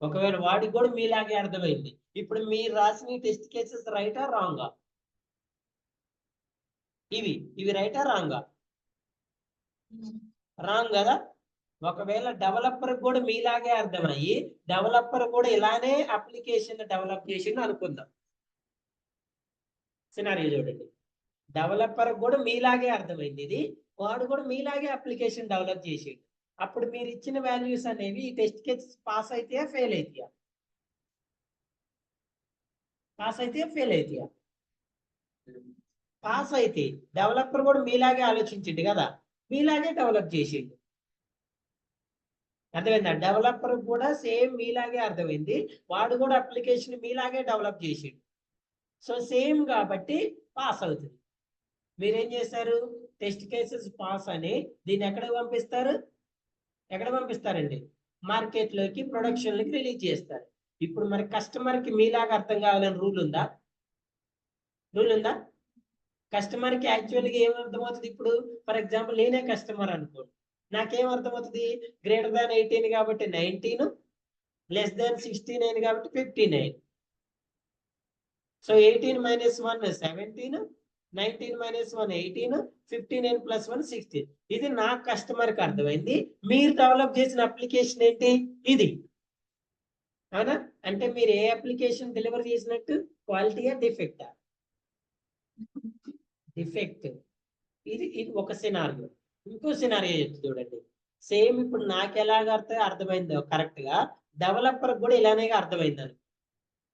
ఒకవేళ వాడికి కూడా మీలాగే అర్థమైంది. ఇప్పుడు మీరు రాసిన టెస్ట్ కేసెస్ రైటా రాంగా? ఇవి రైటా రాంగా? రాంగ్ కదా. ఒకవేళ డెవలపర్ కూడా మీలాగే అర్థమయ్యి డెవలపర్ కూడా ఇలానే అప్లికేషన్ డెవలప్ చేసిండు అనుకుందాం. సినారియో చూడండి. డెవలపర్ కూడా మీలాగే అర్థమైంది ఇది, వాడు కూడా మీలాగే అప్లికేషన్ డెవలప్ చేసిండు. అప్పుడు మీరు ఇచ్చిన వాల్యూస్ అనేవి ఈ టెస్ట్ కేసెస్ పాస్ అయితే ఫెయిల్ అవుతాయా? పాస్ అయితే ఫెయిల్ అవుతాయా? పాస్ అయితే. డెవలపర్ కూడా మీలాగే ఆలోచించిండు కదా, మీలాగే డెవలప్ చేసిండు. అర్థమైందా? డెవలపర్ కూడా సేమ్ మీలాగే అర్థమైంది, వాడు కూడా అప్లికేషన్ మీలాగే డెవలప్ చేసిండు. సో సేమ్ కాబట్టి పాస్ అవుతుంది. మీరేం చేస్తారు? టెస్ట్ కేసెస్ పాస్ అని దీన్ని ఎక్కడ పంపిస్తారండి? మార్కెట్లోకి, ప్రొడక్షన్లోకి రిలీజ్ చేస్తారు. ఇప్పుడు మరి కస్టమర్కి మీలాగా అర్థం కావాలని రూల్ ఉందా? కస్టమర్కి యాక్చువల్గా ఏం అర్థమవుతుంది? ఇప్పుడు ఫర్ ఎగ్జాంపుల్ నేనే కస్టమర్ అనుకోండి, నాకేం అర్థమవుతుంది? గ్రేటర్ దాన్ 18 కాబట్టి 19, లెస్ దాన్ 69 కాబట్టి 59. సో 18 - 1 17, 19 - 1 18, 59 + 1 16. ఇది నా కస్టమర్కి అర్థమైంది. మీరు డెవలప్ చేసిన అప్లికేషన్ ఏంటి? ఇది. అవునా? అంటే మీరు ఏ అప్లికేషన్ డెలివర్ చేసినట్టు? క్వాలిటీయా డిఫెక్టా? డిఫెక్ట్. ఇది ఒక సినారియో. ఇంకో సినారియో చెప్తా చూడండి. సేమ్ ఇప్పుడు నాకు ఎలాగ అర్థమైందో కరెక్ట్ గా డెవలపర్ కూడా ఇలానే అర్థమైందని.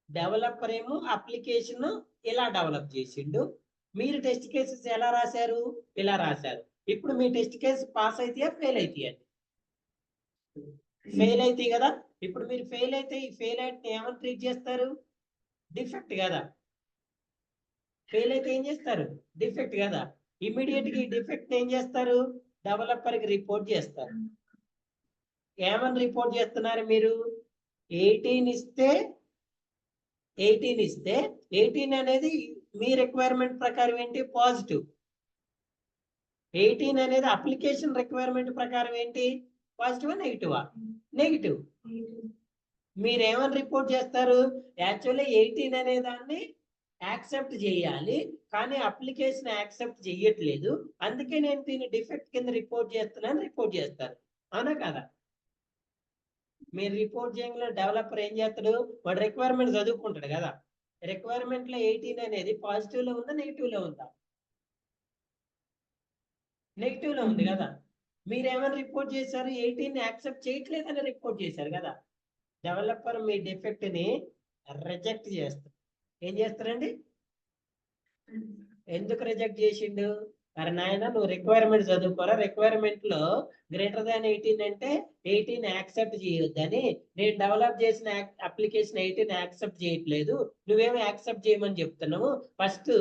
డెవలపర్ ఏమో అప్లికేషన్ ఇలా డెవలప్ చేసిండు, మీరు టెస్ట్ కేసెస్ ఎలా రాశారు, ఇలా రాశారు. ఇప్పుడు మీ టెస్ట్ కేసు పాస్ అయితే ఫెయిల్ అవుతాయి? ఫెయిల్ అవుతాయి కదా. ఇప్పుడు మీరు ఫెయిల్ అయితే ఈ ఫెయిల్ అయితే ఏమని ట్రీట్ చేస్తారు? డిఫెక్ట్ కదా. ఫెయిల్ అయితే ఏం చేస్తారు? డిఫెక్ట్ కదా. ఇమీడియట్ గా ఈ డిఫెక్ట్ ఏం చేస్తారు? డెవలపర్ కి రిపోర్ట్ చేస్తారు. ఏమని రిపోర్ట్ చేస్తున్నారు మీరు? 18 ఇస్తే 18 అనేది మీ రిక్వైర్మెంట్ ప్రకారం ఏంటి? పాజిటివ్. 18 అనేది అప్లికేషన్ రిక్వైర్మెంట్ ప్రకారం ఏంటి? పాజిటివా నెగిటివా? నెగిటివ్. మీరేమని రిపోర్ట్ చేస్తారు? యాక్చువల్లీ 18 అనే దాన్ని యాక్సెప్ట్ చేయాలి, కానీ అప్లికేషన్ యాక్సెప్ట్ చేయట్లేదు, అందుకే నేను దీన్ని డిఫెక్ట్ కింద రిపోర్ట్ చేస్తున్నాను రిపోర్ట్ చేస్తారు. అవునా కదా? మీరు రిపోర్ట్ చేయడంలో డెవలపర్ ఏం చేస్తాడు? వాడు రిక్వైర్మెంట్ చదువుకుంటాడు కదా. రిక్వైర్మెంట్ లో 18 అనేది పాజిటివ్ లో ఉందా నెగిటివ్ లో ఉందా? నెగిటివ్ లో ఉంది కదా. మీరేమని రిపోర్ట్ చేశారు? 18 యాక్సెప్ట్ చేయట్లేదని రిపోర్ట్ చేశారు కదా. డెవలపర్ మీ డిఫెక్ట్ ని రిజెక్ట్ చేస్తారు. ఏం చేస్తారండి? ఎందుకు రిజెక్ట్ చేసిండు? అరే నాయన నువ్వు రిక్వైర్మెంట్ చదువుకోరా, రిక్వైర్మెంట్ లో గ్రేటర్ దాన్ 18 అంటే 18 యాక్సెప్ట్ చేయొద్దని, నేను డెవలప్ చేసిన అప్లికేషన్ 18 యాక్సెప్ట్ చేయట్లేదు, నువ్వేమో యాక్సెప్ట్ చేయమని చెప్తున్నావు, ఫస్ట్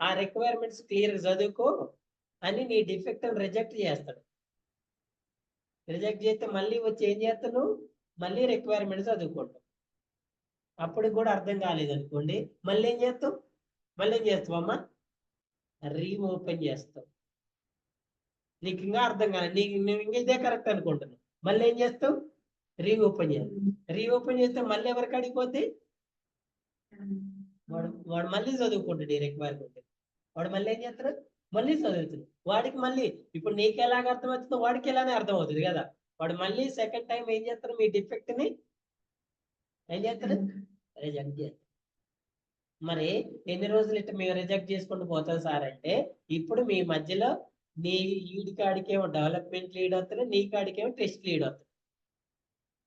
ఆ రిక్వైర్మెంట్స్ క్లియర్ చదువుకో అని నీ డిఫెక్ట్ రిజెక్ట్ చేస్తాడు. రిజెక్ట్ చేస్తే మళ్ళీ వచ్చి ఏం చేస్తాను? మళ్ళీ రిక్వైర్మెంట్స్ చదువుకుంటాం. అప్పుడు కూడా అర్థం కాలేదు అనుకోండి, మళ్ళీ ఏం చేస్తాం? మళ్ళీ ఏం చేస్తావమ్మా? రీఓపెన్ చేస్తాం. నీకు ఇంకా అర్థం కాలేదు, నువ్వు ఇంకా ఇదే కరెక్ట్ అనుకుంటున్నావు, మళ్ళీ ఏం చేస్తావు? రీఓపెన్ చేస్తాం. రీఓపెన్ చేస్తే మళ్ళీ ఎవరికి అడిగిపోతే వాడు మళ్ళీ చదువుకుంటాడు ఈ రిక్వైర్మెంట్. వాడు మళ్ళీ ఏం చేస్తాడు? మళ్ళీ చదువుతుంది. వాడికి మళ్ళీ ఇప్పుడు నీకు ఎలాగ అర్థమవుతుందో వాడికి ఎలానే అర్థమవుతుంది కదా. వాడు మళ్ళీ సెకండ్ టైం ఏం చేస్తాడు? మీ డిఫెక్ట్ ని ఏం చేస్తాడు? రిజెక్ట్ చేస్తాడు. మరి ఎన్ని రోజులు ఇట్లా మేము రిజెక్ట్ చేసుకుంటూ పోతాం సార్ అంటే, ఇప్పుడు మీ మధ్యలో నీ ఈడి కాడికేమో డెవలప్మెంట్ లీడ్ అవుతుంది, నీ కాడికేమో టెస్ట్ లీడ్ అవుతుంది.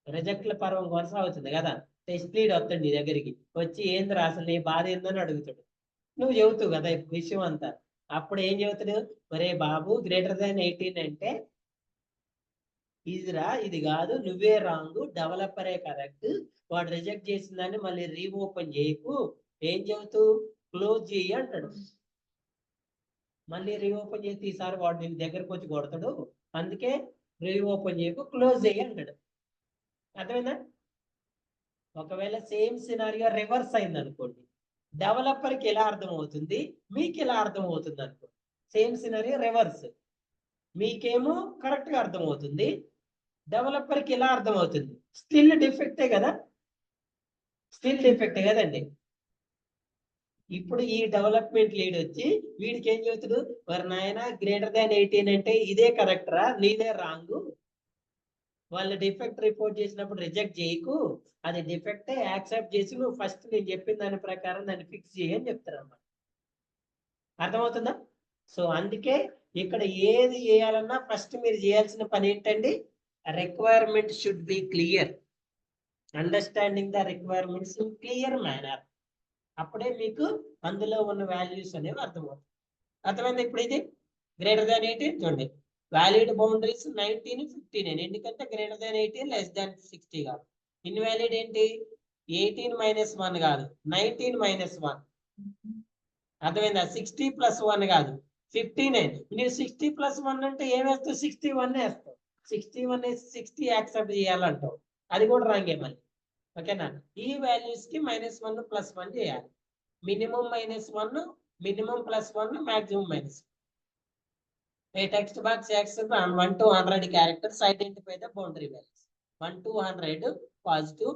రిజెక్ట్ల పర్వం కొనసాగుతుంది కదా. టెస్ట్ లీడ్ వస్తాడు నీ దగ్గరికి వచ్చి, ఏంది అసలు నీ బాధ ఏందని అడుగుతాడు. నువ్వు చెబుతావు కదా విషయం అంతా. అప్పుడు ఏం చెబుతాడు? మరే బాబు గ్రేటర్ దాన్ 18 అంటే ఇదిరా, ఇది కాదు, నువ్వే రాంగ్, డెవలపరే కరెక్ట్, వాడు రిజెక్ట్ చేసిన దాన్ని మళ్ళీ రీఓపెన్ చేయకు, ఏం చెబుతూ క్లోజ్ చేయి అంటాడు. మళ్ళీ రీఓపెన్ చేసి ఈసారి వాడు నేను దగ్గరకు వచ్చి కొడతాడు, అందుకే రీఓపెన్ చేయకు, క్లోజ్ చేయి అంటాడు. అర్థమైందా? ఒకవేళ సేమ్ సినారియో రివర్స్ అయింది అనుకోండి, డెవలపర్కి ఎలా అర్థం అవుతుంది, మీకు ఎలా అర్థం అవుతుంది అనుకోండి. సేమ్ సినారియో రివర్స్, మీకేమో కరెక్ట్ గా అర్థం అవుతుంది, డెవలపర్కి ఎలా అర్థం అవుతుంది? స్టిల్ డిఫెక్టే కదా. స్టిల్ డిఫెక్టే కదండి. ఇప్పుడు ఈ డెవలప్మెంట్ లీడ్ వచ్చి వీడికి ఏం చెబుతాడు? మరి నాయన గ్రేటర్ దాన్ 18 అంటే ఇదే కరెక్ట్ రా, నీదే రాంగ్, వాళ్ళు డిఫెక్ట్ రిపోర్ట్ చేసినప్పుడు రిజెక్ట్ చేయకు, అది డిఫెక్టే యాక్సెప్ట్ చేసి నువ్వు ఫస్ట్ నేను చెప్పిన దాని ప్రకారం దాన్ని ఫిక్స్ చేయని చెప్తారు అన్నమాట. అర్థమవుతుందా? సో అందుకే ఇక్కడ ఏది చేయాలన్నా ఫస్ట్ మీరు చేయాల్సిన పని ఏంటండి? Requirement should be clear, understanding the requirements in clear manner. అప్పుడే మీకు అందులో ఉన్న వాల్యూస్ అనేవి అర్థమవుతాయి. అర్థమైంది? ఇప్పుడు ఇది గ్రేటర్ దాన్ 18 చూడండి, వ్యాలిడ్ బౌండరీస్ 19, 59, ఎందుకంటే గ్రేటర్ దాన్ 18 లెస్ దాన్ 60 కాదు. ఇన్వాలిడ్ ఏంటి? 18 - 1 కాదు, 19 - 1. అర్థమైందా? 60 + 1 కాదు, 59. నువ్వు 60 + 1 అంటే ఏం వేస్తావు? 61 వేస్తావు. 61 వేసి 60 యాక్సెప్ట్ చేయాలంటావు, అది కూడా రాంగే మళ్ళీ. ఓకేనా? ఈ వాల్యూస్ కి -1 +1 చేయాలి. Minimum -1, minimum +1, maximum -1. A text box accepts 1 to 100 characters. Identify the boundary values. 1 to 100 positive.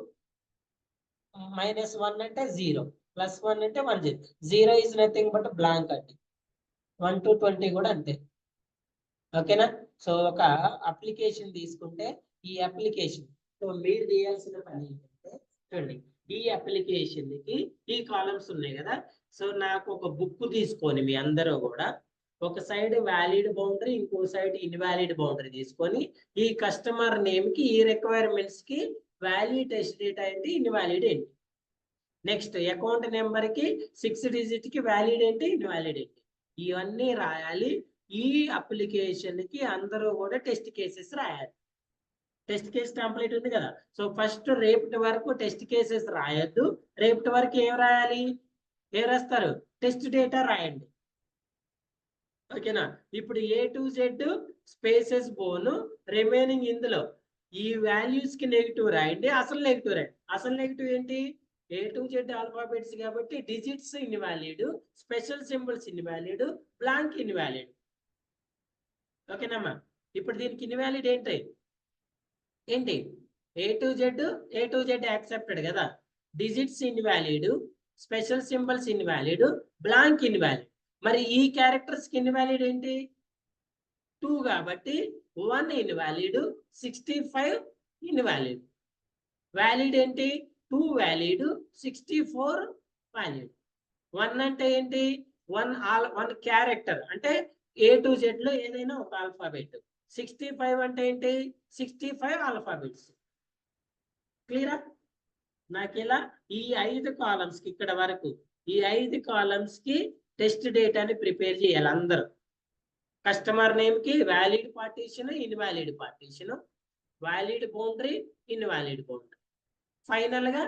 -1 అంటే 0, +1 అంటే 1. 0 is nothing but blank అండి. 1 to 20 కూడా అంతే. ఓకేనా? సో ఒక అప్లికేషన్ తీసుకుంటే ఈ అప్లికేషన్, సో మీరు చేయాల్సిన పని ఏంటంటే చూడండి, ఈ అప్లికేషన్ కి ఈ కాలమ్స్ ఉన్నాయి కదా. సో నాకు ఒక బుక్ తీసుకొని మీ అందరూ కూడా ఒక సైడ్ వ్యాలిడ్ బౌండరీ, ఇంకో సైడ్ ఇన్వాలిడ్ బౌండరీ తీసుకొని ఈ కస్టమర్ నేమ్ కి ఈ రిక్వైర్మెంట్స్ కి వ్యాలిడ్ టెస్ట్ డేటా ఏంటి, ఇన్వాలిడ్ ఏంటి. నెక్స్ట్ అకౌంట్ నెంబర్ కి 6 డిజిట్ కి వ్యాలిడ్ ఏంటి, ఇన్వాలిడ్ ఏంటి, ఇవన్నీ రాయాలి. ఈ అప్లికేషన్ కి అందరూ కూడా టెస్ట్ కేసెస్ రాయాలి. టెస్ట్ కేస్ టెంప్లెట్ ఉంది కదా. సో ఫస్ట్ రేపటి వరకు టెస్ట్ కేసెస్ రాయొద్దు. రేపటి వరకు ఏం రాయాలి, ఏం రాస్తారు, టెస్ట్ డేటా రాయండి. ఓకేనా. ఇప్పుడు A to Z స్పేసెస్ బోను రిమైనింగ్ ఇందులో ఈ వాల్యూస్ కి నెగిటివ్ రాయండి, అసలు నెగిటివ్ రాయండి. అసలు నెగిటివ్ ఏంటి, A to Z ఆల్ఫాబెట్స్ కాబట్టి digits invalid, special symbols invalid, blank invalid. ఓకేనమ్మా. ఇప్పుడు దీనికి ఇన్వాలిడ్ ఏంటి ఏంటి, A to Z యాక్సెప్టెడ్ కదా, digits invalid, special symbols invalid, blank invalid. మరి ఈ క్యారెక్టర్స్ కి ఇన్వాలిడ్ ఏంటి, 2 కాబట్టి 1 ఇన్వాలిడ్, 65 ఇన్వాలిడ్. వ్యాలిడ్ ఏంటి, 2 వ్యాలిడ్, 64 వ్యాలిడ్. 1 అంటే ఏంటి, 1 క్యారెక్టర్ అంటే A to Z లో ఏదైనా ఒక ఆల్ఫాబెట్. 65 అంటే ఏంటి, 65 ఆల్ఫాబెట్స్. క్లియరా. నాకు ఇలా ఈ 5 కాలమ్స్ కి ఇక్కడ వరకు ఈ 5 కాలమ్స్ కి టెస్ట్ డేటాని ప్రిపేర్ చేయాలి అందరూ. కస్టమర్ నేమ్ కి valid partition, invalid partition, valid boundary, invalid boundary. Final గా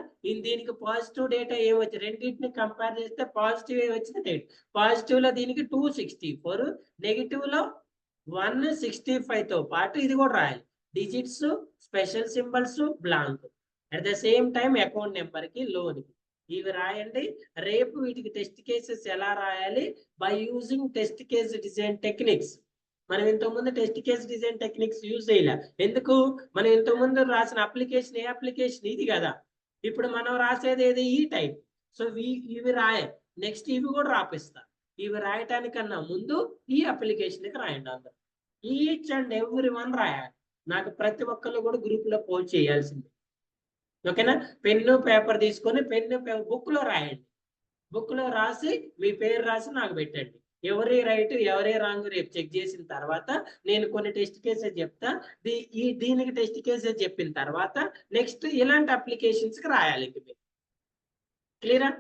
దీనికి పాజిటివ్ డేటా ఏమొచ్చి రెండింటిని కంపేర్ చేస్తే పాజిటివ్ ఏమొచ్చింది, పాజిటివ్ లో దీనికి 264, నెగిటివ్ లో 165 తో పాటు ఇది కూడా రాయాలి, digits, special symbols, blank. At the same time account number కి, లోన్ కి, ఇవి రాయండి. రేపు వీటికి టెస్ట్ కేసెస్ ఎలా రాయాలి, by using test case design techniques. మనం ఇంతకుముందు test case design techniques use చేయలే. ఎందుకు, మనం ఇంతకుముందు రాసిన అప్లికేషన్ ఏ అప్లికేషన్ ఇది కదా. ఇప్పుడు మనం రాసేది ఏది, ఈ టైప్. సో ఇవి రాయాలి. నెక్స్ట్ ఇవి కూడా రాపిస్తా. ఇవి రాయటానికన్నా ముందు ఈ అప్లికేషన్కి రాయండి అందరు. ఈచ్ అండ్ ఎవ్రీ వన్ రాయాలి. నాకు ప్రతి ఒక్కళ్ళు కూడా గ్రూప్ లో పోస్ట్ చేయాల్సింది. ఓకేనా. పెన్ను పేపర్ తీసుకొని బుక్ లో రాయండి. బుక్ లో రాసి మీ పేరు రాసి నాకు పెట్టండి. ఎవరి రైట్ ఎవరి రాంగ్ రేపు చెక్ చేసిన తర్వాత నేను కొన్ని టెస్ట్ కేసెస్ చెప్తా. దీనికి టెస్ట్ కేసెస్ చెప్పిన తర్వాత నెక్స్ట్ ఇలాంటి అప్లికేషన్స్ కి రాయాలి. క్లియరా.